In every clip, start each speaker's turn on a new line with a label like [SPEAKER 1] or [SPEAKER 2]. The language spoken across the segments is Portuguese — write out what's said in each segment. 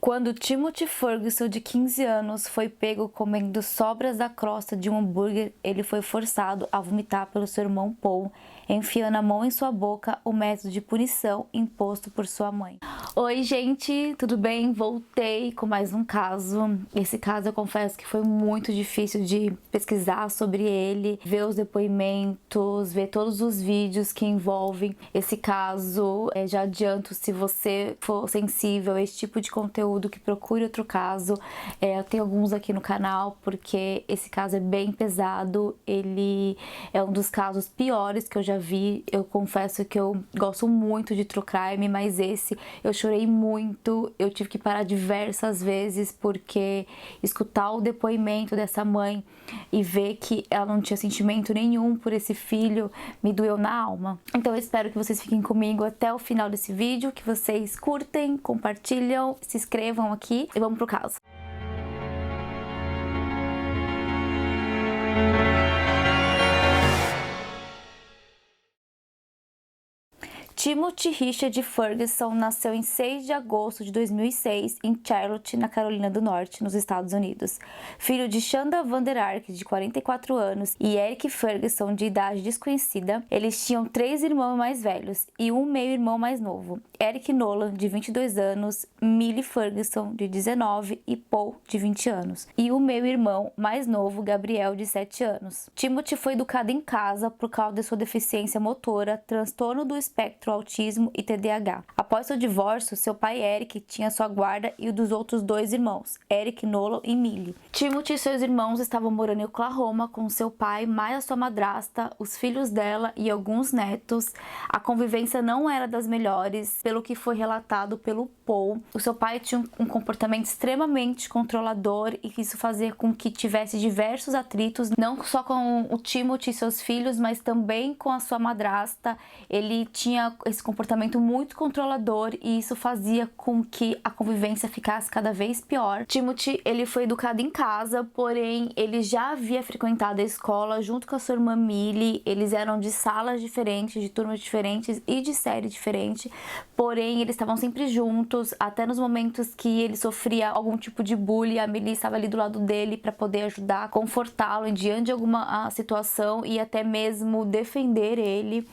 [SPEAKER 1] Quando Timothy Ferguson, de 15 anos, foi pego comendo sobras da crosta de um hambúrguer, ele foi forçado a vomitar pelo seu irmão Paul, enfiando a mão em sua boca, o método de punição imposto por sua mãe. Oi gente, tudo bem? Voltei com mais um caso. Esse caso eu confesso que foi muito difícil de pesquisar sobre ele, ver os depoimentos, ver todos os vídeos que envolvem esse caso. Já adianto, se você for sensível a esse tipo de conteúdo, que procure outro caso. Eu tenho alguns aqui no canal, porque esse caso é bem pesado, ele é um dos casos piores que eu já vi. Eu confesso que eu gosto muito de true crime, mas esse eu chorei muito, eu tive que parar diversas vezes, porque escutar o depoimento dessa mãe e ver que ela não tinha sentimento nenhum por esse filho me doeu na alma. Então eu espero que vocês fiquem comigo até o final desse vídeo, que vocês curtem, compartilham, se inscrevam aqui e vamos pro caso. Timothy Richard Ferguson nasceu em 6 de agosto de 2006 em Charlotte, na Carolina do Norte, nos Estados Unidos. Filho de Shanda Van Der Ark, de 44 anos, e Eric Ferguson, de idade desconhecida, eles tinham 3 irmãos mais velhos e um meio-irmão mais novo: Eric Nolan, de 22 anos, Millie Ferguson, de 19, e Paul, de 20 anos, e o meio-irmão mais novo, Gabriel, de 7 anos. Timothy foi educado em casa por causa de sua deficiência motora, transtorno do espectro, autismo e TDAH. Após seu divórcio, seu pai Eric tinha sua guarda e o dos outros 2 irmãos, Eric Nolan e Millie. Timothy e seus irmãos estavam morando em Oklahoma com seu pai, mais a sua madrasta, os filhos dela e alguns netos. A convivência não era das melhores, pelo que foi relatado pelo Paul. O seu pai tinha um comportamento extremamente controlador e isso fazia com que tivesse diversos atritos, não só com o Timothy e seus filhos, mas também com a sua madrasta. Ele tinha esse comportamento muito controlador e isso fazia com que a convivência ficasse cada vez pior. Timothy, ele foi educado em casa, porém ele já havia frequentado a escola junto com a sua irmã Millie. Eles eram de salas diferentes, de turmas diferentes e de série diferente, porém eles estavam sempre juntos, até nos momentos que ele sofria algum tipo de bullying, a Millie estava ali do lado dele para poder ajudar, confortá-lo diante de alguma situação e até mesmo defender ele.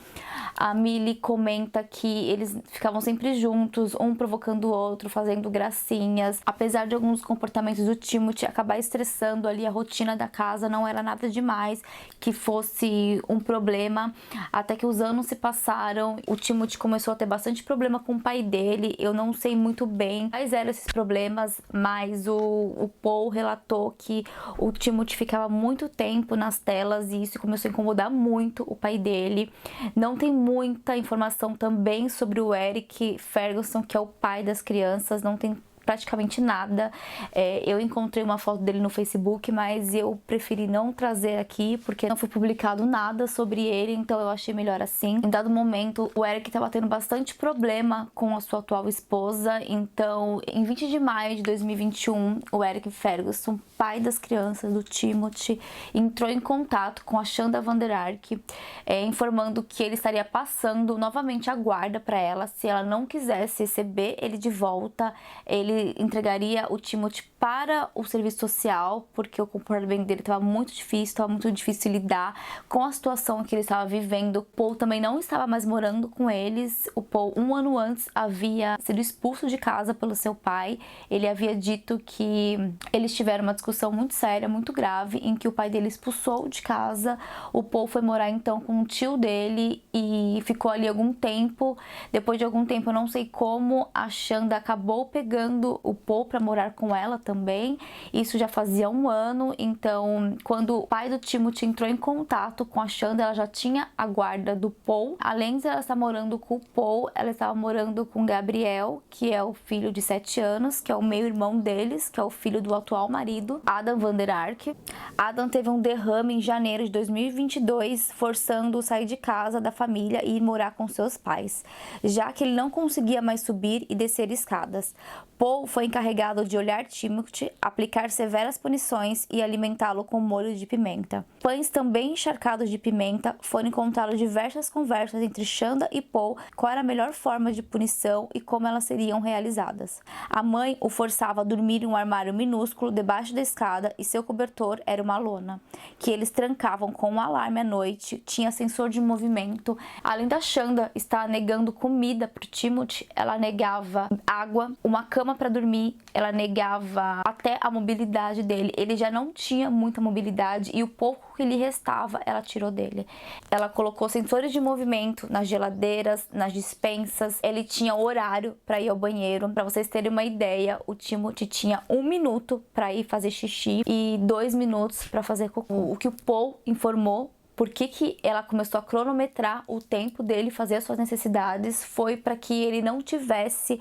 [SPEAKER 1] A Millie comenta que eles ficavam sempre juntos, um provocando o outro, fazendo gracinhas. Apesar de alguns comportamentos do Timothy acabar estressando ali a rotina da casa, não era nada demais que fosse um problema. Até que os anos se passaram, o Timothy começou a ter bastante problema com o pai dele. Eu não sei muito bem quais eram esses problemas, mas o Paul relatou que o Timothy ficava muito tempo nas telas e isso começou a incomodar muito o pai dele. Não tem muita informação também sobre o Eric Ferguson, que é o pai das crianças, não tem praticamente nada. Eu encontrei uma foto dele no Facebook, mas eu preferi não trazer aqui porque não foi publicado nada sobre ele, então eu achei melhor assim. Em dado momento, o Eric estava tendo bastante problema com a sua atual esposa, então em 20 de maio de 2021, o Eric Ferguson, pai das crianças do Timothy, entrou em contato com a Shanda Van Der Ark, informando que ele estaria passando novamente a guarda para ela. Se ela não quisesse receber ele de volta, ele entregaria o Timothy para o serviço social, porque o comportamento dele estava muito difícil lidar com a situação que ele estava vivendo. O Paul também não estava mais morando com eles. O Paul, um ano antes, havia sido expulso de casa pelo seu pai. Ele havia dito que eles tiveram uma discussão muito séria, muito grave, em que o pai dele expulsou de casa. O Paul foi morar então com o tio dele e ficou ali algum tempo. Depois de algum tempo, eu não sei como, a Shanda acabou pegando o Paul para morar com ela também. Isso já fazia um ano. Então, quando o pai do Timothy entrou em contato com a Shanda, ela já tinha a guarda do Paul. Além de ela estar morando com o Paul, ela estava morando com Gabriel, que é o filho de 7 anos, que é o meio-irmão deles, que é o filho do atual marido, Adam Van Der Ark. Adam teve um derrame em janeiro de 2022, forçando-o a sair de casa da família e ir morar com seus pais, já que ele não conseguia mais subir e descer escadas. Paul foi encarregado de olhar Timothy, aplicar severas punições e alimentá-lo com molho de pimenta. Pães também encharcados de pimenta foram encontradas diversas conversas entre Shanda e Paul qual era a melhor forma de punição e como elas seriam realizadas. A mãe o forçava a dormir em um armário minúsculo debaixo da escada e seu cobertor era uma lona, que eles trancavam com um alarme à noite, tinha sensor de movimento. Além da Shanda estar negando comida para o Timothy, ela negava água, uma cama para dormir, ela negava até a mobilidade dele. Ele já não tinha muita mobilidade e o pouco que lhe restava ela tirou dele. Ela colocou sensores de movimento nas geladeiras, nas despensas. Ele tinha horário para ir ao banheiro. Para vocês terem uma ideia, o Timothy tinha 1 minuto para ir fazer xixi e 2 minutos para fazer cocô. O que o Paul informou por que ela começou a cronometrar o tempo dele fazer as suas necessidades foi para que ele não tivesse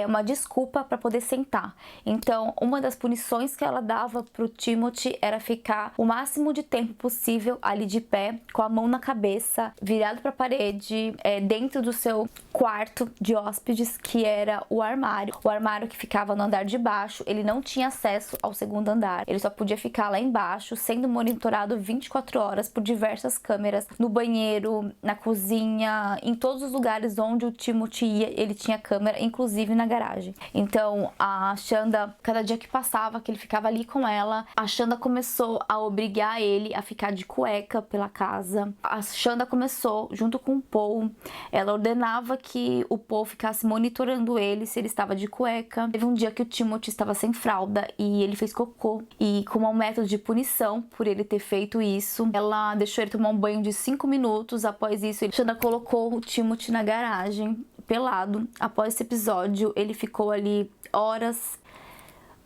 [SPEAKER 1] uma desculpa para poder sentar. Então, uma das punições que ela dava para o Timothy era ficar o máximo de tempo possível ali de pé, com a mão na cabeça, virado para a parede, dentro do seu quarto de hóspedes, que era o armário. O armário que ficava no andar de baixo, ele não tinha acesso ao segundo andar. Ele só podia ficar lá embaixo, sendo monitorado 24 horas por diversas câmeras, no banheiro, na cozinha, em todos os lugares onde o Timothy ia, ele tinha câmera, inclusive na garagem. Então, a Shanda, cada dia que passava, que ele ficava ali com ela, a Shanda começou a obrigar ele a ficar de cueca pela casa. A Shanda começou, junto com o Paul, ela ordenava que o Paul ficasse monitorando ele se ele estava de cueca. Teve um dia que o Timothy estava sem fralda e ele fez cocô, e como um método de punição por ele ter feito isso, ela deixou ele tomar um banho de 5 minutos. Após isso, a Shanda colocou o Timothy na garagem pelado. Após esse episódio, ele ficou ali horas.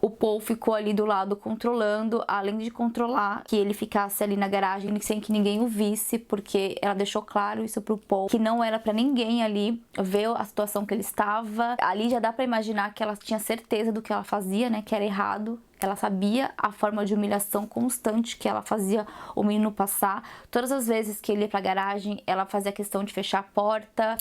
[SPEAKER 1] O Paul ficou ali do lado controlando, além de controlar que ele ficasse ali na garagem sem que ninguém o visse, porque ela deixou claro isso pro Paul, que não era pra ninguém ali ver a situação que ele estava. Ali já dá pra imaginar que ela tinha certeza do que ela fazia, né, que era errado. Ela sabia a forma de humilhação constante que ela fazia o menino passar. Todas as vezes que ele ia pra garagem, ela fazia questão de fechar a porta,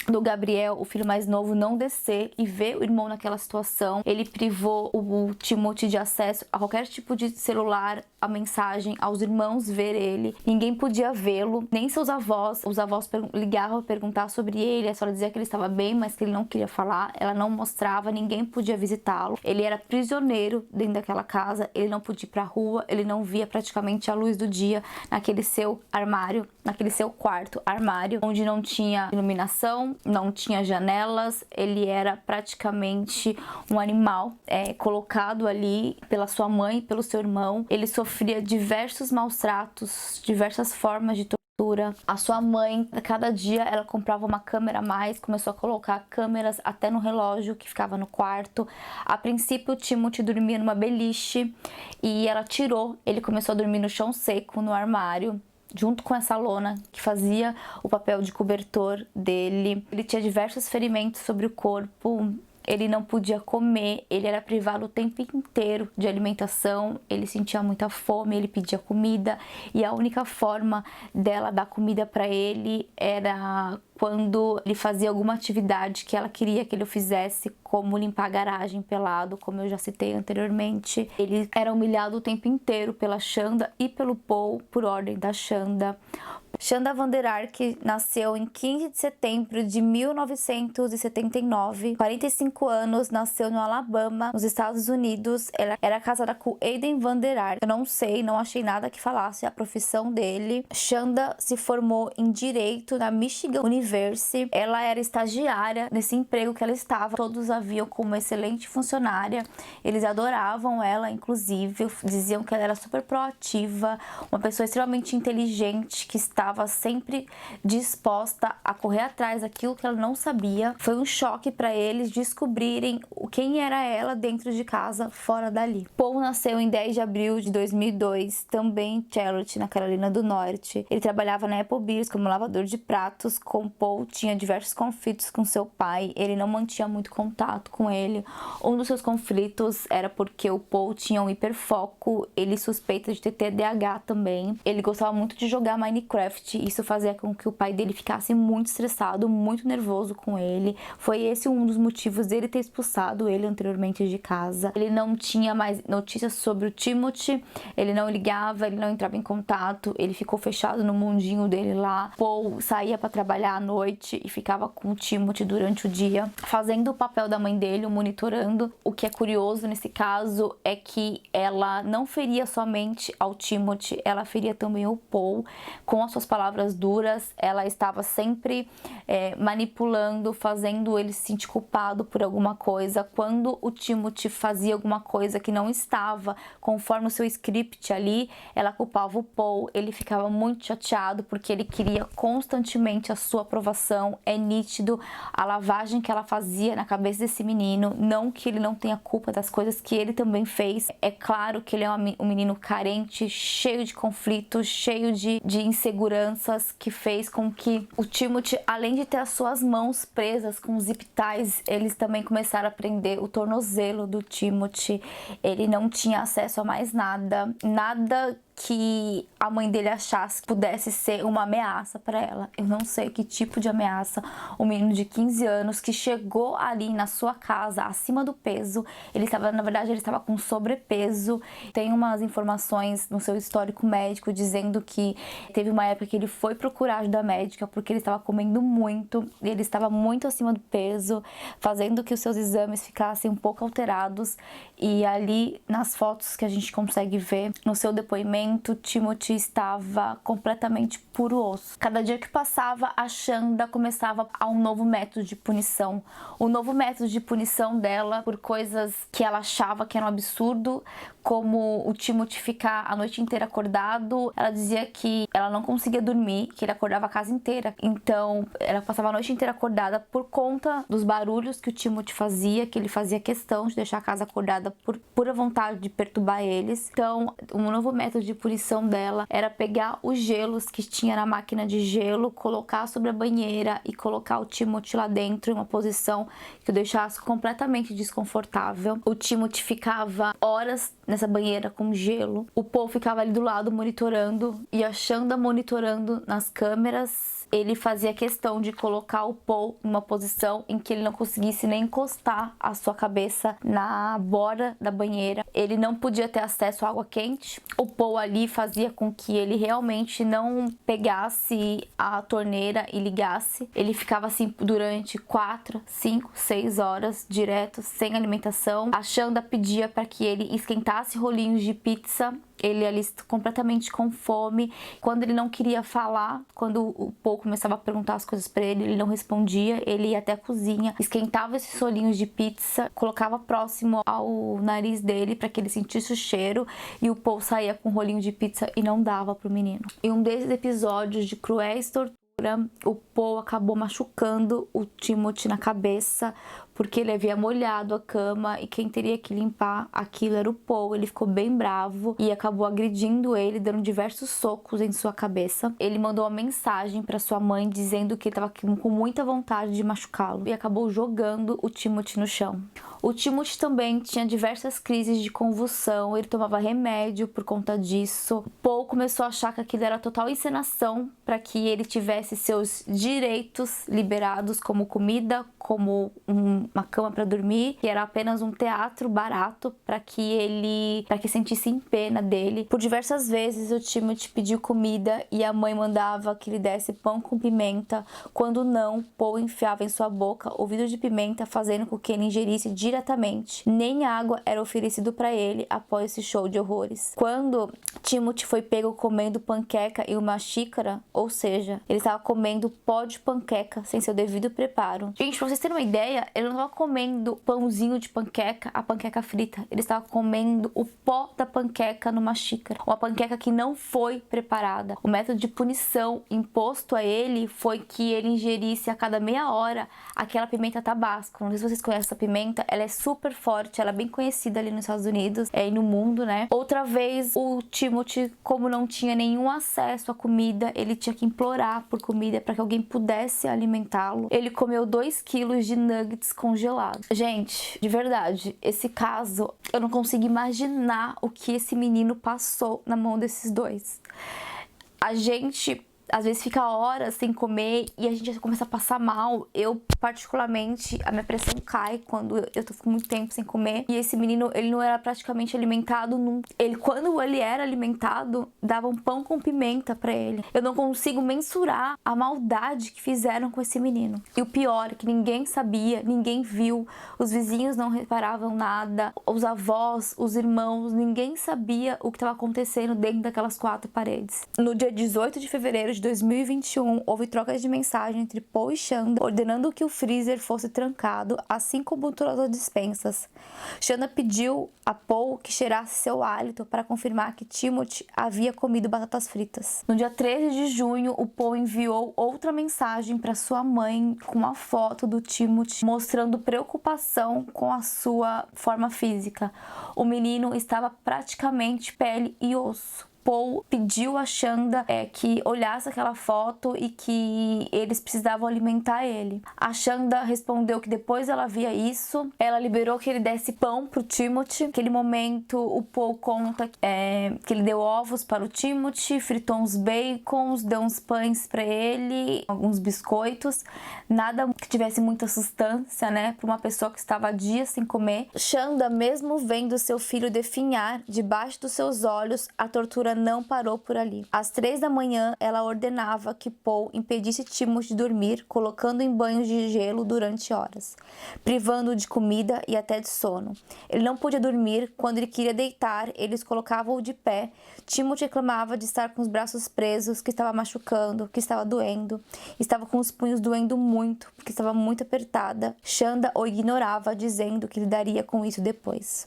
[SPEAKER 1] do Gabriel, o filho mais novo, não descer e ver o irmão naquela situação. Ele privou o Timothy de acesso a qualquer tipo de celular, a mensagem, aos irmãos ver ele. Ninguém podia vê-lo, nem seus avós. Os avós ligavam a perguntar sobre ele, a senhora dizia que ele estava bem, mas que ele não queria falar. Ela não mostrava, ninguém podia visitá-lo. Ele era prisioneiro dentro daquela casa, ele não podia ir pra rua, ele não via praticamente a luz do dia naquele seu armário, naquele seu quarto armário, onde não tinha iluminação, não tinha janelas. Ele era praticamente um animal colocado ali pela sua mãe e pelo seu irmão. Ele sofria diversos maus tratos, diversas formas de tortura. A sua mãe, a cada dia, ela comprava uma câmera a mais, começou a colocar câmeras até no relógio que ficava no quarto. A princípio, o Timothy dormia numa beliche e ela tirou. Ele começou a dormir no chão seco, no armário, junto com essa lona que fazia o papel de cobertor dele. Ele tinha diversos ferimentos sobre o corpo. Ele não podia comer, ele era privado o tempo inteiro de alimentação, ele sentia muita fome, ele pedia comida e a única forma dela dar comida para ele era quando ele fazia alguma atividade que ela queria que ele fizesse, como limpar a garagem pelado, como eu já citei anteriormente. Ele era humilhado o tempo inteiro pela Shanda e pelo Paul, por ordem da Shanda. Shanda Vander Ark nasceu em 15 de setembro de 1979, 45 anos, nasceu no Alabama, nos Estados Unidos. Ela era casada com Aiden Vander Ark. Eu não sei, não achei nada que falasse a profissão dele. Shanda se formou em Direito na Michigan University. Ela era estagiária nesse emprego que ela estava. Todos a viam como uma excelente funcionária. Eles adoravam ela, inclusive. Diziam que ela era super proativa, uma pessoa extremamente inteligente, que estava sempre disposta a correr atrás daquilo que ela não sabia. Foi um choque para eles descobrirem quem era ela dentro de casa, fora dali. Paul nasceu em 10 de abril de 2002, também em Charlotte, na Carolina do Norte. Ele trabalhava na Applebee's como lavador de pratos, com Paul tinha diversos conflitos com seu pai, ele não mantinha muito contato com ele. Um dos seus conflitos era porque o Paul tinha um hiperfoco, ele suspeita de ter TDAH também. Ele gostava muito de jogar Minecraft, isso fazia com que o pai dele ficasse muito estressado, muito nervoso com ele. Foi esse um dos motivos dele ter expulsado ele anteriormente de casa. Ele não tinha mais notícias sobre o Timothy, ele não ligava, ele não entrava em contato, ele ficou fechado no mundinho dele lá. Paul saía para trabalhar à noite e ficava com o Timothy durante o dia, fazendo o papel da mãe dele, o monitorando. O que é curioso nesse caso é que ela não feria somente ao Timothy, ela feria também o Paul. Com as suas palavras duras, ela estava sempre manipulando, fazendo ele se sentir culpado por alguma coisa. Quando o Timothy fazia alguma coisa que não estava conforme o seu script ali, ela culpava o Paul. Ele ficava muito chateado porque ele queria constantemente a sua aprovação. É nítido a lavagem que ela fazia na cabeça desse menino. Não que ele não tenha culpa das coisas que ele também fez. É claro que ele é um menino carente, cheio de conflitos, cheio de inseguranças, que fez com que o Timothy, além de ter as suas mãos presas com zip ties, eles também começaram a prender o tornozelo do Timothy. Ele não tinha acesso a mais nada, nada que a mãe dele achasse que pudesse ser uma ameaça para ela. Eu não sei que tipo de ameaça. Um menino de 15 anos que chegou ali na sua casa acima do peso, ele estava, na verdade, ele estava com sobrepeso. Tem umas informações no seu histórico médico dizendo que teve uma época que ele foi procurar ajuda médica porque ele estava comendo muito, ele estava muito acima do peso, fazendo que os seus exames ficassem um pouco alterados. E ali nas fotos que a gente consegue ver no seu depoimento, Timothy estava completamente puro osso. Cada dia que passava, a Shanda começava a um novo método de punição. O novo método de punição dela por coisas que ela achava que era um absurdo, como o Timothy ficar a noite inteira acordado. Ela dizia que ela não conseguia dormir, que ele acordava a casa inteira. Então, ela passava a noite inteira acordada por conta dos barulhos que o Timothy fazia, que ele fazia questão de deixar a casa acordada por pura vontade de perturbar eles. Então, um novo método de punição dela era pegar os gelos que tinha na máquina de gelo, colocar sobre a banheira e colocar o Timothy lá dentro em uma posição que o deixasse completamente desconfortável. O Timothy ficava horas nessa banheira com gelo. O Paul ficava ali do lado monitorando e a Shanda monitorando nas câmeras. Ele fazia questão de colocar o Paul numa posição em que ele não conseguisse nem encostar a sua cabeça na borda da banheira. Ele não podia ter acesso à água quente. O Paul ali fazia com que ele realmente não pegasse a torneira e ligasse. Ele ficava assim durante 4, 5, 6 horas direto, sem alimentação. A Shanda pedia para que ele esquentasse rolinhos de pizza. Ele ali completamente com fome. Quando ele não queria falar, quando o Paul começava a perguntar as coisas pra ele, ele não respondia. Ele ia até a cozinha, esquentava esses rolinhos de pizza, colocava próximo ao nariz dele para que ele sentisse o cheiro, e o Paul saía com o rolinho de pizza e não dava pro menino. Em um desses episódios de cruéis torturas, o Paul acabou machucando o Timothy na cabeça, porque ele havia molhado a cama e quem teria que limpar aquilo era o Paul. Ele ficou bem bravo e acabou agredindo ele, dando diversos socos em sua cabeça. Ele mandou uma mensagem para sua mãe dizendo que ele estava com muita vontade de machucá-lo e acabou jogando o Timothy no chão. O Timothy também tinha diversas crises de convulsão, ele tomava remédio por conta disso. Paul começou a achar que aquilo era total encenação para que ele tivesse seus direitos liberados, como comida, como uma cama para dormir, que era apenas um teatro barato para que sentissem pena dele. Por diversas vezes o Timothy pediu comida e a mãe mandava que ele desse pão com pimenta. Quando não, Paul enfiava em sua boca o vidro de pimenta, fazendo com que ele ingerisse diretamente. Nem água era oferecido para ele após esse show de horrores. Quando Timothy foi pego comendo panqueca em uma xícara, ou seja, ele estava comendo pó de panqueca sem seu devido preparo. Gente, pra vocês terem uma ideia, ele não estava comendo pãozinho de panqueca, a panqueca frita. Ele estava comendo o pó da panqueca numa xícara. Uma panqueca que não foi preparada. O método de punição imposto a ele foi que ele ingerisse a cada meia hora aquela pimenta tabasco. Não sei se vocês conhecem essa pimenta. Ela é super forte, ela é bem conhecida ali nos Estados Unidos e no mundo, né? Outra vez, o Timothy, como não tinha nenhum acesso à comida, ele tinha que implorar por comida para que alguém pudesse alimentá-lo. Ele comeu 2 quilos de nuggets congelados. Gente, de verdade, esse caso, eu não consigo imaginar o que esse menino passou na mão desses dois. A gente às vezes fica horas sem comer e a gente começa a passar mal. Eu, particularmente, a minha pressão cai quando eu tô com muito tempo sem comer. E esse menino, ele não era praticamente alimentado nunca. Quando ele era alimentado, dava um pão com pimenta pra ele. Eu não consigo mensurar a maldade que fizeram com esse menino. E o pior é que ninguém sabia, ninguém viu, os vizinhos não reparavam nada, os avós, os irmãos, ninguém sabia o que estava acontecendo dentro daquelas 4 paredes. No dia 18 de fevereiro de 2021, houve trocas de mensagem entre Paul e Shanda, ordenando que o freezer fosse trancado, assim como todas as dispensas. Shanda pediu a Paul que cheirasse seu hálito para confirmar que Timothy havia comido batatas fritas. No dia 13 de junho, o Paul enviou outra mensagem para sua mãe com uma foto do Timothy, mostrando preocupação com a sua forma física. O menino estava praticamente pele e osso. Paul pediu a Shanda que olhasse aquela foto e que eles precisavam alimentar ele. A Shanda respondeu que depois ela via isso, ela liberou que ele desse pão pro Timothy. Naquele momento, o Paul conta que ele deu ovos para o Timothy, fritou uns bacons, deu uns pães para ele, alguns biscoitos, nada que tivesse muita substância, né, para uma pessoa que estava há dias sem comer. Shanda, mesmo vendo seu filho definhar debaixo dos seus olhos, a tortura não parou por ali. Às 3 da manhã, ela ordenava que Paul impedisse Timothy de dormir, colocando em banhos de gelo durante horas, privando-o de comida e até de sono. Ele não podia dormir. Quando ele queria deitar, eles colocavam-o de pé. Timothy reclamava de estar com os braços presos, que estava machucando, que estava doendo. Estava com os punhos doendo muito, porque estava muito apertada. Shanda o ignorava, dizendo que lidaria com isso depois.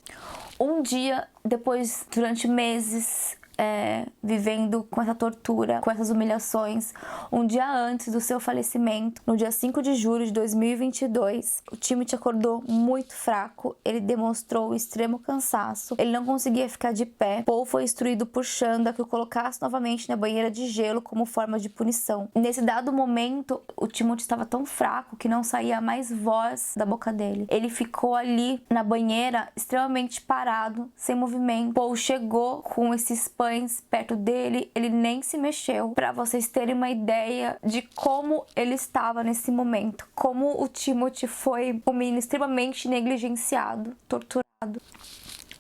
[SPEAKER 1] Um dia depois, durante meses, vivendo com essa tortura, com essas humilhações, um dia antes do seu falecimento, no dia 5 de julho de 2022, o Timothy acordou muito fraco, ele demonstrou extremo cansaço, ele não conseguia ficar de pé. Paul foi instruído por Shanda que o colocasse novamente na banheira de gelo como forma de punição. Nesse dado momento, o Timothy estava tão fraco que não saía mais voz da boca dele. Ele ficou ali na banheira extremamente parado, sem movimento. Paul chegou com esses pães perto dele, ele nem se mexeu, para vocês terem uma ideia de como ele estava nesse momento, como o Timothy foi um menino extremamente negligenciado, torturado.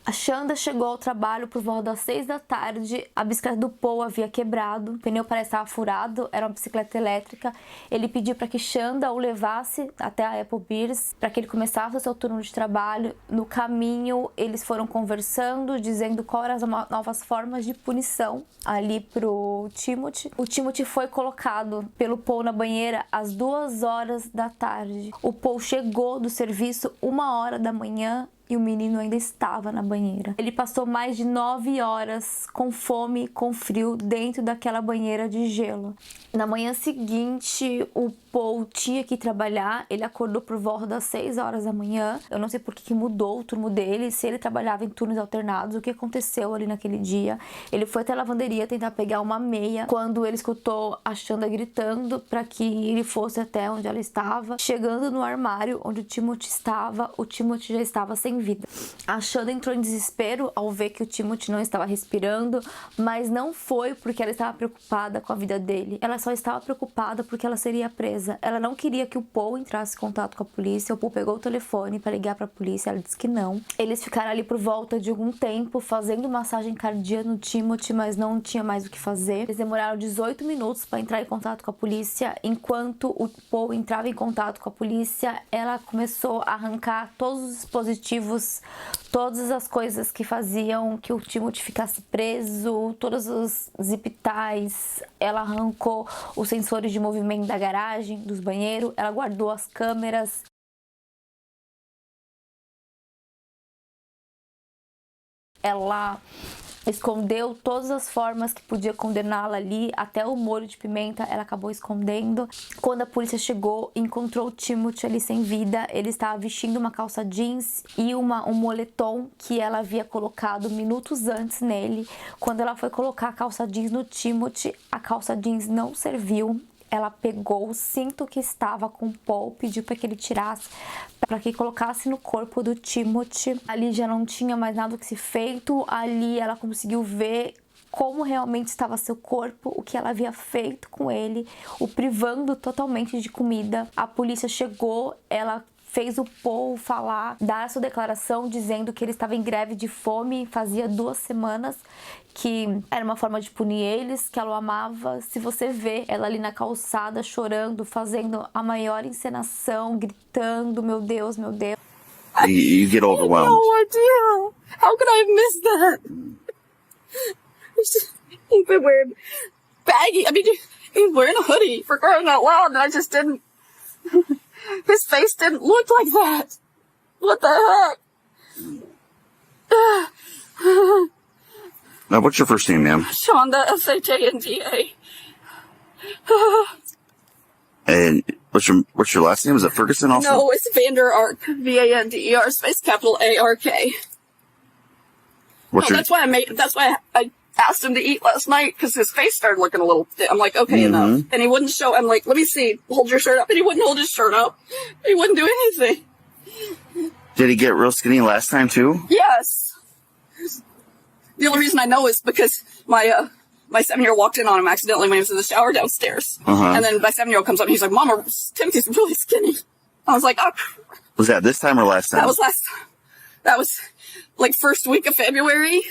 [SPEAKER 1] A Shanda chegou ao trabalho por volta das 6 da tarde, a bicicleta do Paul havia quebrado, o pneu parece estar furado, era uma bicicleta elétrica. Ele pediu para que Shanda o levasse até a Applebee's para que ele começasse o seu turno de trabalho. No caminho, eles foram conversando, dizendo quais eram as novas formas de punição ali pro Timothy. O Timothy foi colocado pelo Paul na banheira às 2 horas da tarde. O Paul chegou do serviço 1 hora da manhã, e o menino ainda estava na banheira. Ele passou mais de 9 horas com fome, com frio, dentro daquela banheira de gelo. Na manhã seguinte, o Paul tinha que trabalhar. Ele acordou por volta das 6 horas da manhã. Eu não sei por que mudou o turno dele, se ele trabalhava em turnos alternados, o que aconteceu ali naquele dia. Ele foi até a lavanderia tentar pegar uma meia, quando ele escutou a Shanda gritando para que ele fosse até onde ela estava. Chegando no armário onde o Timothy estava, o Timothy já estava sem vida. A Shanda entrou em desespero ao ver que o Timothy não estava respirando, mas não foi porque ela estava preocupada com a vida dele. Ela só estava preocupada porque ela seria presa. Ela não queria que o Paul entrasse em contato com a polícia. O Paul pegou o telefone para ligar para a polícia, ela disse que não. Eles ficaram ali por volta de algum tempo fazendo massagem cardíaca no Timothy, mas não tinha mais o que fazer. Eles demoraram 18 minutos para entrar em contato com a polícia. Enquanto o Paul entrava em contato com a polícia, ela começou a arrancar todos os dispositivos, todas as coisas que faziam que o Timothy ficasse preso, todos os zip ties. Ela arrancou os sensores de movimento da garagem, dos banheiros, ela guardou as câmeras. ela escondeu todas as formas que podia condená-la ali, até o molho de pimenta ela acabou escondendo. Quando a polícia chegou, encontrou o Timothy ali sem vida. Ele estava vestindo uma calça jeans e um moletom que ela havia colocado minutos antes nele. Quando ela foi colocar a calça jeans no Timothy, a calça jeans não serviu. Ela pegou o cinto que estava com o Paul, pediu para que ele tirasse, para que colocasse no corpo do Timothy. Ali já não tinha mais nada que ser feito. Ali ela conseguiu ver como realmente estava seu corpo, o que ela havia feito com ele, o privando totalmente de comida. A polícia chegou, ela fez o Paul falar, dar a sua declaração dizendo que ele estava em greve de fome fazia 2 semanas, que era uma forma de punir eles, que ela o amava. Se você vê ela ali na calçada chorando, fazendo a maior encenação, gritando, meu Deus, meu Deus.
[SPEAKER 2] You get overwhelmed.
[SPEAKER 3] No idea. How could I have missed that? He's been wearing baggy. I mean, he's wearing a hoodie for crying out loud, and I just didn't. His face didn't look like that. What the heck?
[SPEAKER 2] Now, what's your first name, ma'am?
[SPEAKER 3] Shonda, S-H-A-N-D-A.
[SPEAKER 2] And what's your last name? Is it Ferguson also?
[SPEAKER 3] No, it's Vander Ark. V-A-N-D-E-R space capital A-R-K.
[SPEAKER 2] What's
[SPEAKER 3] No,
[SPEAKER 2] your
[SPEAKER 3] that's why I asked him to eat last night, because his face started looking a little thin. I'm like, okay, enough. And he wouldn't show. I'm like, let me see. Hold your shirt up. And he wouldn't hold his shirt up. He wouldn't do anything.
[SPEAKER 2] Did he get real skinny last time too?
[SPEAKER 3] Yes. The only reason I know is because my 7-year-old walked in on him accidentally when he was in the shower downstairs. And then my 7-year-old comes up and he's like, Mama, Timothy's really skinny. I was like, oh.
[SPEAKER 2] Was that this time or last time?
[SPEAKER 3] That was like first week of February.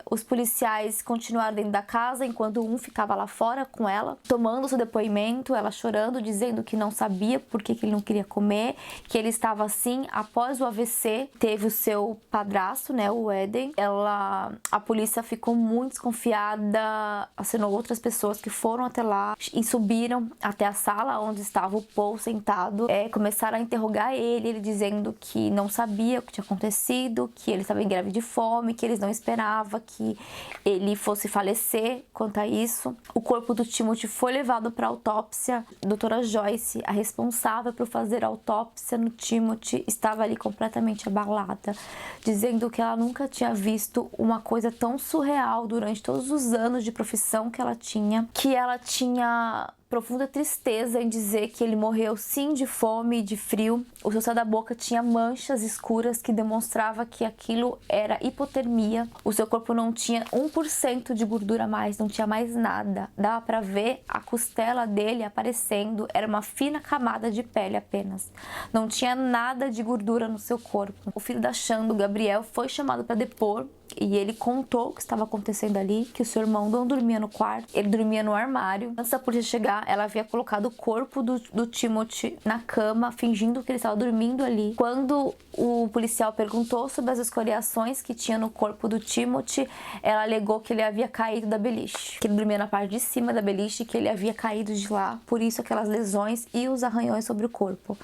[SPEAKER 1] Os policiais continuaram dentro da casa enquanto um ficava lá fora com ela, tomando seu depoimento, ela chorando, dizendo que não sabia por que ele não queria comer, que ele estava assim após o AVC. Teve o seu padrasto, né, o Eden. A polícia ficou muito desconfiada, acionou outras pessoas que foram até lá e subiram até a sala onde estava o Paul sentado. Começaram a interrogar ele dizendo que não sabia o que tinha acontecido, que ele estava em greve de fome, que eles não esperava que ele fosse falecer quanto a isso. O corpo do Timothy foi levado para autópsia. A doutora Joyce, a responsável por fazer a autópsia no Timothy, estava ali completamente abalada, dizendo que ela nunca tinha visto uma coisa tão surreal durante todos os anos de profissão que ela tinha profunda tristeza em dizer que ele morreu sim de fome e de frio. O seu céu da boca tinha manchas escuras que demonstrava que aquilo era hipotermia. O seu corpo não tinha 1% de gordura a mais, não tinha mais nada. Dava para ver a costela dele aparecendo, era uma fina camada de pele apenas. Não tinha nada de gordura no seu corpo. O filho da Shonda, o Gabriel, foi chamado para depor. E ele contou o que estava acontecendo ali, que o seu irmão não dormia no quarto, ele dormia no armário. Antes da polícia chegar, ela havia colocado o corpo do Timothy na cama, fingindo que ele estava dormindo ali. Quando o policial perguntou sobre as escoriações que tinha no corpo do Timothy, ela alegou que ele havia caído da beliche, que ele dormia na parte de cima da beliche, que ele havia caído de lá, por isso aquelas lesões e os arranhões sobre o corpo.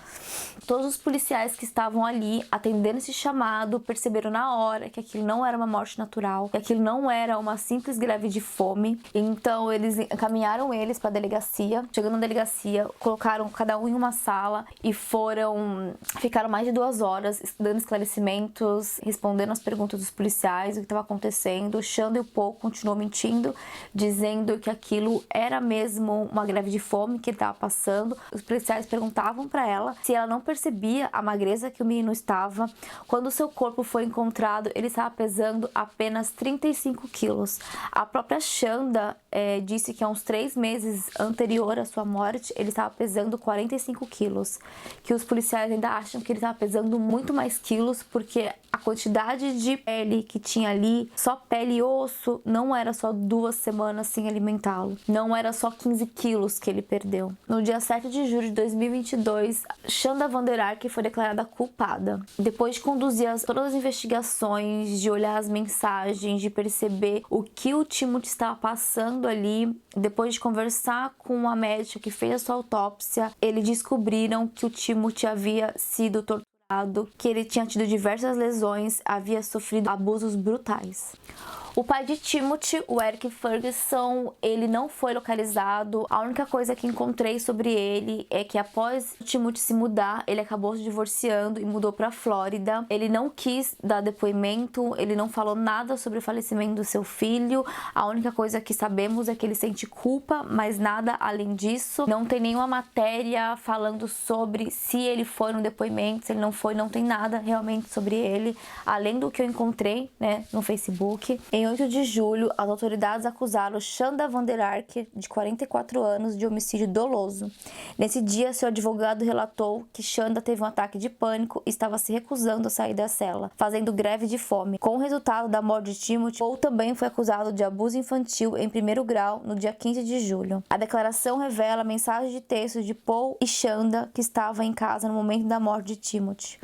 [SPEAKER 1] Todos os policiais que estavam ali atendendo esse chamado perceberam na hora que aquilo não era uma morte natural, que aquilo não era uma simples greve de fome. Então eles encaminharam eles para a delegacia. Chegando na delegacia, colocaram cada um em uma sala e ficaram mais de 2 horas dando esclarecimentos, respondendo as perguntas dos policiais, o que estava acontecendo. Shonda e o Paul continuou mentindo, dizendo que aquilo era mesmo uma greve de fome que ele estava passando. Os policiais perguntavam para ela se ela não percebia a magreza que o menino estava. Quando o seu corpo foi encontrado, ele estava pesando apenas 35 quilos. A própria Shonda disse que há uns 3 meses anterior à sua morte, ele estava pesando 45 quilos. Que os policiais ainda acham que ele estava pesando muito mais quilos, porque a quantidade de pele que tinha ali, só pele e osso, não era só 2 semanas sem alimentá-lo. Não era só 15 quilos que ele perdeu. No dia 7 de julho de 2022, Shonda Vander Ark foi declarada culpada. Depois de conduzir todas as investigações, de olhar as mensagens, de perceber o que o Timothy estava passando ali, depois de conversar com a médica que fez a sua autópsia, eles descobriram que o Timothy havia sido torturado que ele tinha tido diversas lesões, havia sofrido abusos brutais. O pai de Timothy, o Eric Ferguson, ele não foi localizado. A única coisa que encontrei sobre ele é que após o Timothy se mudar, ele acabou se divorciando e mudou para Flórida. Ele não quis dar depoimento, ele não falou nada sobre o falecimento do seu filho. A única coisa que sabemos é que ele sente culpa, mas nada além disso. Não tem nenhuma matéria falando sobre se ele foi no depoimento, se ele não foi, não tem nada realmente sobre ele, além do que eu encontrei, né, no Facebook. Em 8 de julho, as autoridades acusaram Shanda Van Der Ark, de 44 anos, de homicídio doloso. Nesse dia, seu advogado relatou que Shanda teve um ataque de pânico e estava se recusando a sair da cela, fazendo greve de fome. Com o resultado da morte de Timothy, Paul também foi acusado de abuso infantil em primeiro grau no dia 15 de julho. A declaração revela mensagens de texto de Paul e Shanda, que estavam em casa no momento da morte de Timothy.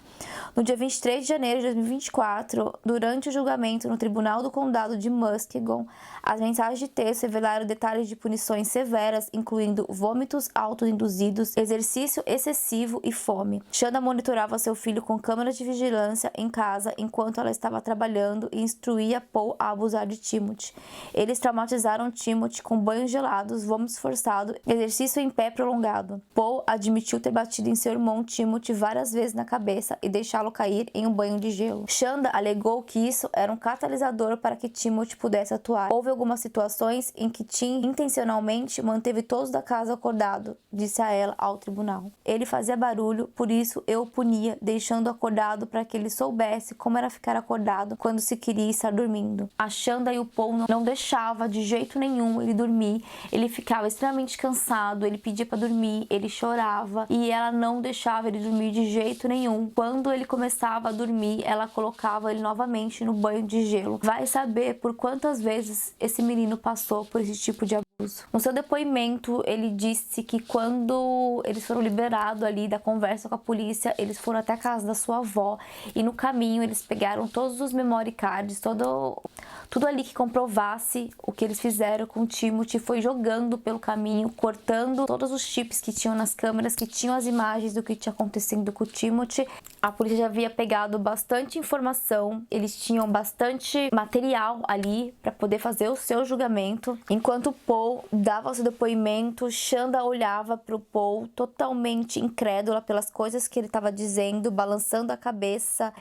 [SPEAKER 1] No dia 23 de janeiro de 2024, durante o julgamento no Tribunal do Condado de Muskegon, as mensagens de texto revelaram detalhes de punições severas, incluindo vômitos autoinduzidos, exercício excessivo e fome. Shanda monitorava seu filho com câmeras de vigilância em casa enquanto ela estava trabalhando e instruía Paul a abusar de Timothy. Eles traumatizaram Timothy com banhos gelados, vômitos forçados e exercício em pé prolongado. Paul admitiu ter batido em seu irmão Timothy várias vezes na cabeça e deixá-lo cair em um banho de gelo. Shanda alegou que isso era um catalisador para que Timothy pudesse atuar. Houve algumas situações em que Tim intencionalmente manteve todos da casa acordados, disse a ela ao tribunal. Ele fazia barulho, por isso eu o punia, deixando acordado para que ele soubesse como era ficar acordado quando se queria estar dormindo. A Shanda e o Paul não deixava de jeito nenhum ele dormir. Ele ficava extremamente cansado, ele pedia para dormir, ele chorava e ela não deixava ele dormir de jeito nenhum. Quando ele começava a dormir, ela colocava ele novamente no banho de gelo. Vai saber por quantas vezes esse menino passou por esse tipo de abuso. No seu depoimento, ele disse que quando eles foram liberados ali da conversa com a polícia, eles foram até a casa da sua avó e no caminho eles pegaram todos os memory cards, tudo ali que comprovasse o que eles fizeram com o Timothy, foi jogando pelo caminho, cortando todos os chips que tinham nas câmeras, que tinham as imagens do que tinha acontecido com o Timothy. A polícia já havia pegado bastante informação, eles tinham bastante material ali para poder fazer o seu julgamento. Enquanto Paul dava o seu depoimento, Shanda olhava para o Paul totalmente incrédula pelas coisas que ele estava dizendo, balançando a cabeça,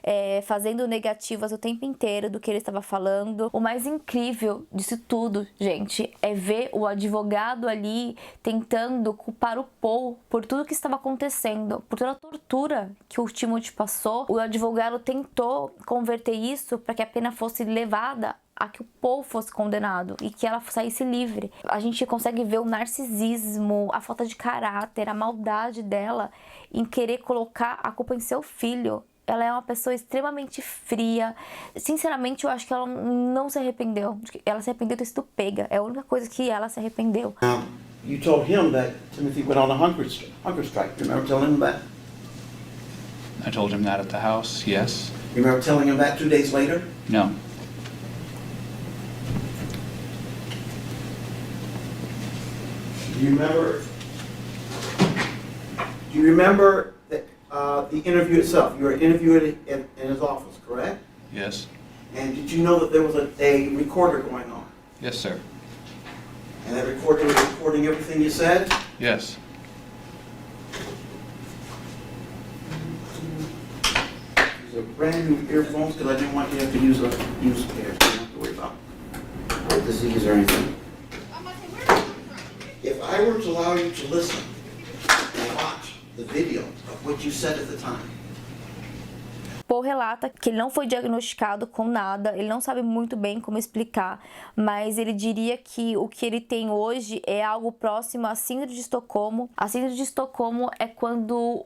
[SPEAKER 1] fazendo negativas o tempo inteiro do que ele estava falando. O mais incrível disso tudo, gente, é ver o advogado ali tentando culpar o Paul por tudo que estava acontecendo, por toda a tortura que o Timothy passou. O advogado tentou converter isso para que a pena fosse levada a que o Paul fosse condenado e que ela saísse livre. A gente consegue ver o narcisismo, a falta de caráter, a maldade dela em querer colocar a culpa em seu filho. Ela é uma pessoa extremamente fria. Sinceramente, eu acho que ela não se arrependeu. Ela se arrependeu de ter sido pega. É a única coisa que ela se arrependeu.
[SPEAKER 4] You told him that Timothy went on a hunger strike. You remember telling him that?
[SPEAKER 5] I told him that at the house, yes.
[SPEAKER 4] You remember telling him that 2 days later?
[SPEAKER 5] No.
[SPEAKER 4] Do you remember the interview itself? You were interviewed in his office, correct?
[SPEAKER 5] Yes.
[SPEAKER 4] And did you know that there was a recorder going on?
[SPEAKER 5] Yes, sir.
[SPEAKER 4] And that recorder was recording everything you said?
[SPEAKER 5] Yes.
[SPEAKER 4] These are brand new earphones because I didn't want you to have to use a pair. You don't have to worry about disease or anything. If I were to allow you to listen and watch the video of what you said at the time.
[SPEAKER 1] Paul relata que ele não foi diagnosticado com nada, ele não sabe muito bem como explicar, mas ele diria que o que ele tem hoje é algo próximo à síndrome de Estocolmo. A síndrome de Estocolmo é quando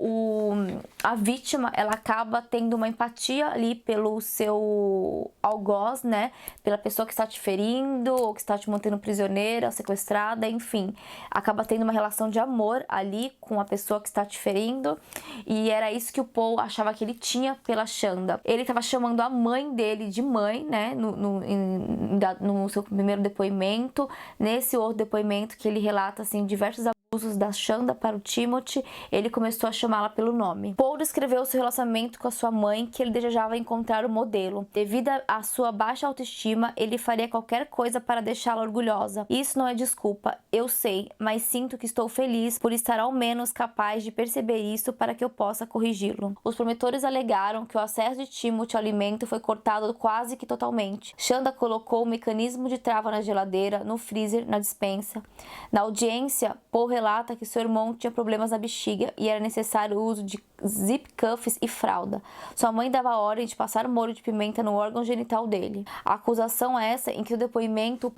[SPEAKER 1] a vítima ela acaba tendo uma empatia ali pelo seu algoz, né? Pela pessoa que está te ferindo ou que está te mantendo prisioneira, sequestrada, enfim. Acaba tendo uma relação de amor ali com a pessoa que está te ferindo, e era isso que o Paul achava que ele tinha pela Shanda. Ele estava chamando a mãe dele de mãe, né, no seu primeiro depoimento. Nesse outro depoimento que ele relata assim diversos abusos usos da Shanda para o Timothy, ele começou a chamá-la pelo nome. Paul descreveu seu relacionamento com a sua mãe, que ele desejava encontrar o modelo. Devido à sua baixa autoestima, ele faria qualquer coisa para deixá-la orgulhosa. Isso não é desculpa, eu sei, mas sinto que estou feliz por estar ao menos capaz de perceber isso para que eu possa corrigi-lo. Os promotores alegaram que o acesso de Timothy ao alimento foi cortado quase que totalmente. Shanda colocou o mecanismo de trava na geladeira, no freezer, na despensa. Na audiência, Paul relata que seu irmão tinha problemas na bexiga e era necessário o uso de zip cuffs e fralda. Sua mãe dava a ordem de passar molho de pimenta no órgão genital dele. A acusação é essa, em que o depoimento,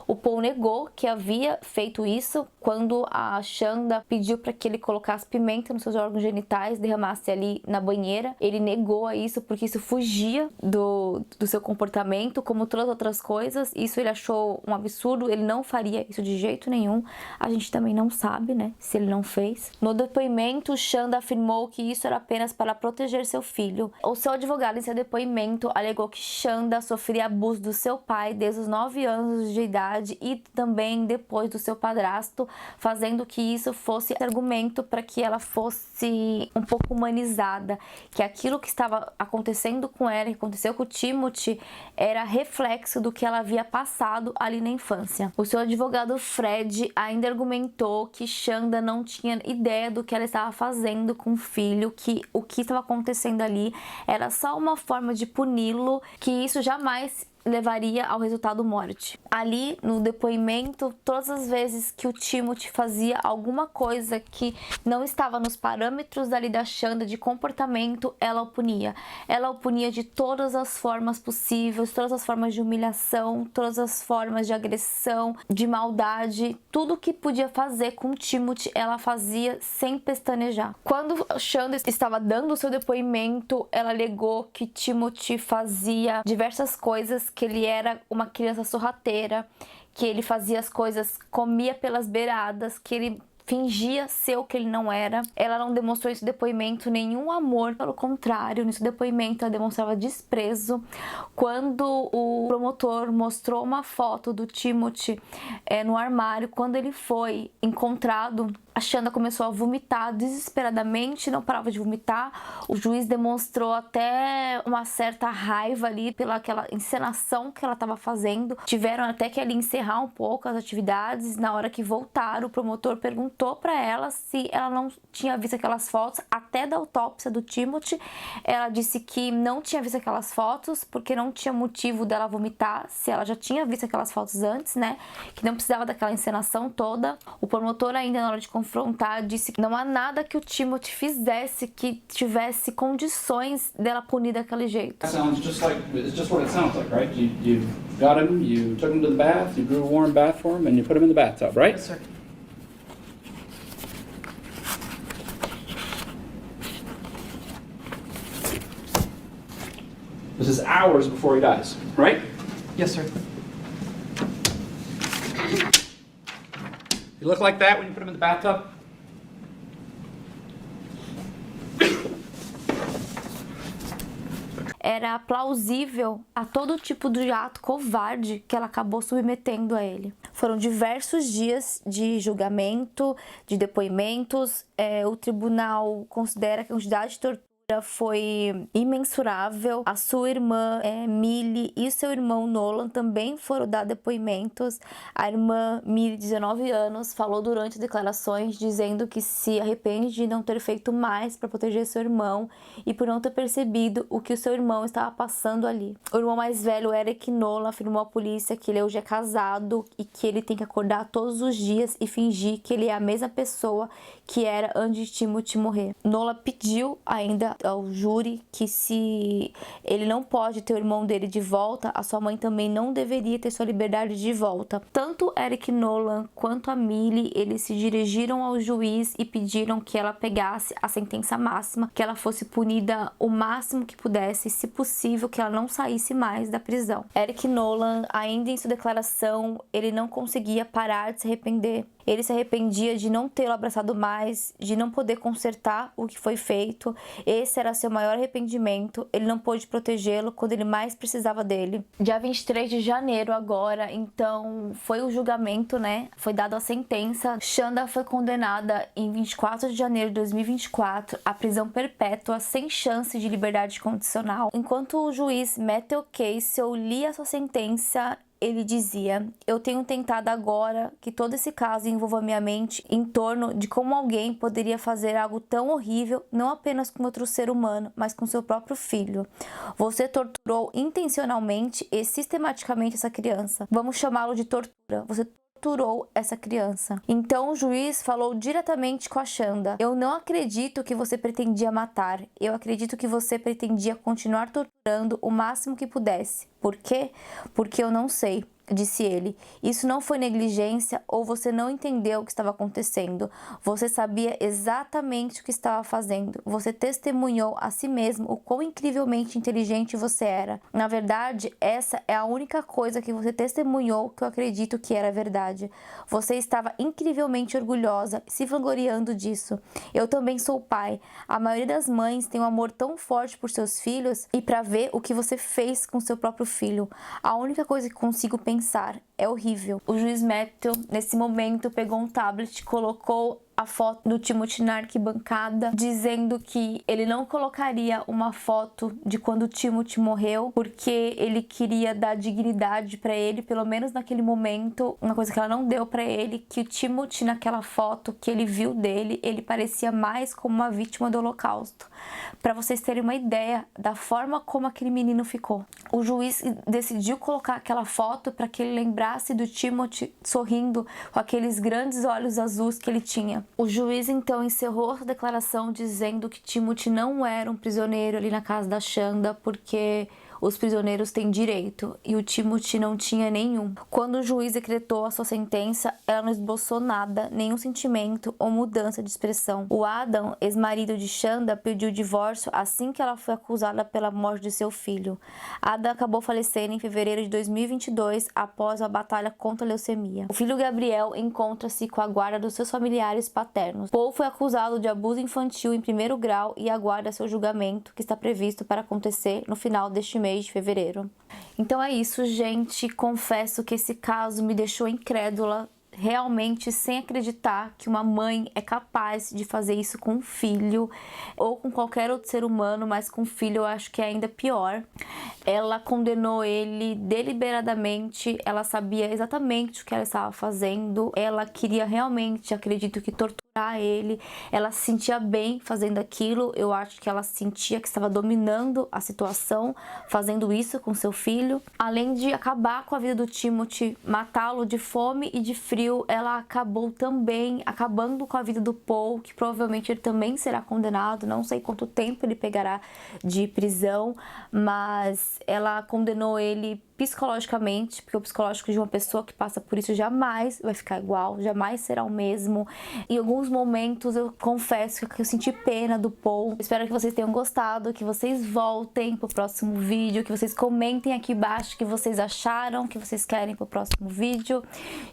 [SPEAKER 1] o Paul negou que havia feito isso quando a Shanda pediu para que ele colocasse pimenta nos seus órgãos genitais, derramasse ali na banheira. Ele negou a isso porque isso fugia do seu comportamento, como todas as outras coisas. Isso ele achou um absurdo, ele não faria isso de jeito nenhum. A gente também não sabe, né, se ele não fez. No depoimento, Shanda afirmou que isso era apenas para proteger seu filho. O seu advogado, em seu depoimento, alegou que Shanda sofria abuso do seu pai desde os 9 anos de idade e também depois do seu padrasto, fazendo que isso fosse argumento para que ela fosse um pouco humanizada, que aquilo que estava acontecendo com ela, que aconteceu com o Timothy, era reflexo do que ela havia passado ali na infância. O seu advogado Fred ainda argumentou que Shanda não tinha ideia do que ela estava fazendo com o filho, que o que estava acontecendo ali era só uma forma de puni-lo, que isso jamais levaria ao resultado morte. Ali no depoimento, todas as vezes que o Timothy fazia alguma coisa que não estava nos parâmetros dali da Shanda de comportamento, ela o punia. Ela o punia de todas as formas possíveis, todas as formas de humilhação, todas as formas de agressão, de maldade, tudo que podia fazer com o Timothy, ela fazia sem pestanejar. Quando Shanda estava dando o seu depoimento, ela alegou que Timothy fazia diversas coisas, que ele era uma criança sorrateira, que ele fazia as coisas, comia pelas beiradas, que ele fingia ser o que ele não era. Ela não demonstrou nesse depoimento nenhum amor, pelo contrário, nesse depoimento ela demonstrava desprezo. Quando o promotor mostrou uma foto do Timothy no armário, quando ele foi encontrado, a Shanda começou a vomitar desesperadamente, não parava de vomitar. O juiz demonstrou até uma certa raiva ali pela aquela encenação que ela estava fazendo. Tiveram até que ali encerrar um pouco as atividades. Na hora que voltaram, o promotor perguntou para ela se ela não tinha visto aquelas fotos até da autópsia do Timothy. Ela disse que não tinha visto aquelas fotos porque não tinha motivo dela vomitar, se ela já tinha visto aquelas fotos antes, né? Que não precisava daquela encenação toda. O promotor ainda, na hora de confrontar, disse que não há nada que o Timothy fizesse que tivesse condições dela punir daquele jeito.
[SPEAKER 6] Sounds just like, it's just what it sounds like, right? You got him, you took him to the bath, you drew a warm bath for him, and you put him in the bathtub, right?
[SPEAKER 3] Yes, sir.
[SPEAKER 6] This is hours before he dies, right?
[SPEAKER 3] Yes, sir.
[SPEAKER 6] You look like that when you put him in the bathtub?
[SPEAKER 1] Era plausível a todo tipo de ato covarde que ela acabou submetendo a ele. Foram diversos dias de julgamento, de depoimentos. O tribunal considera que a quantidade de tortura foi imensurável. A sua irmã Millie e seu irmão Nolan também foram dar depoimentos. A irmã Millie, de 19 anos, falou durante as declarações dizendo que se arrepende de não ter feito mais para proteger seu irmão e por não ter percebido o que o seu irmão estava passando ali. O irmão mais velho, Eric Nolan, afirmou à polícia que ele hoje é casado e que ele tem que acordar todos os dias e fingir que ele é a mesma pessoa que era antes de Timothy morrer. Nolan pediu ainda ao júri que se ele não pode ter o irmão dele de volta, a sua mãe também não deveria ter sua liberdade de volta. Tanto Eric Nolan quanto a Millie, eles se dirigiram ao juiz e pediram que ela pegasse a sentença máxima, que ela fosse punida o máximo que pudesse, se possível que ela não saísse mais da prisão. Eric Nolan, ainda em sua declaração, ele não conseguia parar de se arrepender. Ele se arrependia de não tê-lo abraçado mais, de não poder consertar o que foi feito. Esse era seu maior arrependimento. Ele não pôde protegê-lo quando ele mais precisava dele. Dia 23 de janeiro agora, então, foi o julgamento, né? Foi dada a sentença. Shanda foi condenada em 24 de janeiro de 2024 à prisão perpétua sem chance de liberdade condicional. Enquanto o juiz Matthew Casey lia sua sentença, ele dizia: eu tenho tentado agora que todo esse caso envolva minha mente em torno de como alguém poderia fazer algo tão horrível, não apenas com outro ser humano, mas com seu próprio filho. Você torturou intencionalmente e sistematicamente essa criança. Vamos chamá-lo de tortura. Você torturou essa criança. Então o juiz falou diretamente com a Shanda: eu não acredito que você pretendia matar. Eu acredito que você pretendia continuar torturando o máximo que pudesse. Por quê? Porque eu não sei, disse ele. Isso não foi negligência ou você não entendeu o que estava acontecendo. Você sabia exatamente o que estava fazendo. Você testemunhou a si mesmo o quão incrivelmente inteligente você era. Na verdade, essa é a única coisa que você testemunhou que eu acredito que era verdade. Você estava incrivelmente orgulhosa, se vangloriando disso. Eu também sou pai. A maioria das mães tem um amor tão forte por seus filhos e para ver o que você fez com seu próprio filho. A única coisa que consigo pensar é horrível. O juiz Matthew, nesse momento, pegou um tablet, colocou a foto do Timothy na arquibancada, dizendo que ele não colocaria uma foto de quando o Timothy morreu, porque ele queria dar dignidade para ele, pelo menos naquele momento, uma coisa que ela não deu para ele, que o Timothy naquela foto que ele viu dele, ele parecia mais como uma vítima do Holocausto. Para vocês terem uma ideia da forma como aquele menino ficou. O juiz decidiu colocar aquela foto para que ele lembrasse do Timothy sorrindo com aqueles grandes olhos azuis que ele tinha. O juiz então encerrou a declaração dizendo que Timothy não era um prisioneiro ali na casa da Shanda, porque os prisioneiros têm direito e o Timothy não tinha nenhum. Quando o juiz decretou a sua sentença, ela não esboçou nada, nenhum sentimento ou mudança de expressão. O Adam, ex-marido de Shanda, pediu o divórcio assim que ela foi acusada pela morte de seu filho. Adam acabou falecendo em fevereiro de 2022 após uma batalha contra a leucemia. O filho Gabriel encontra-se com a guarda dos seus familiares paternos. Paul foi acusado de abuso infantil em primeiro grau e aguarda seu julgamento, que está previsto para acontecer no final deste mês de fevereiro. Então é isso, gente. Confesso que esse caso me deixou incrédula, realmente sem acreditar que uma mãe é capaz de fazer isso com um filho ou com qualquer outro ser humano, mas com um filho eu acho que é ainda pior. Ela condenou ele deliberadamente, ela sabia exatamente o que ela estava fazendo, ela queria realmente, acredito que torturar ele, ela se sentia bem fazendo aquilo, eu acho que ela sentia que estava dominando a situação, fazendo isso com seu filho. Além de acabar com a vida do Timothy, matá-lo de fome e de frio, ela acabou também acabando com a vida do Paul, que provavelmente ele também será condenado, não sei quanto tempo ele pegará de prisão, mas ela condenou ele psicologicamente, porque o psicológico de uma pessoa que passa por isso jamais vai ficar igual, jamais será o mesmo. Em alguns momentos eu confesso que eu senti pena do Paul. Espero que vocês tenham gostado, que vocês voltem pro próximo vídeo, que vocês comentem aqui embaixo o que vocês acharam, o que vocês querem pro próximo vídeo.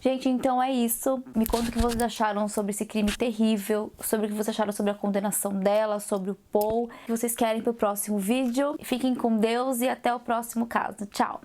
[SPEAKER 1] Gente, então é isso. Me conta o que vocês acharam sobre esse crime terrível, sobre o que vocês acharam sobre a condenação dela, sobre o Paul, o que vocês querem pro próximo vídeo. Fiquem com Deus e até o próximo caso. Tchau!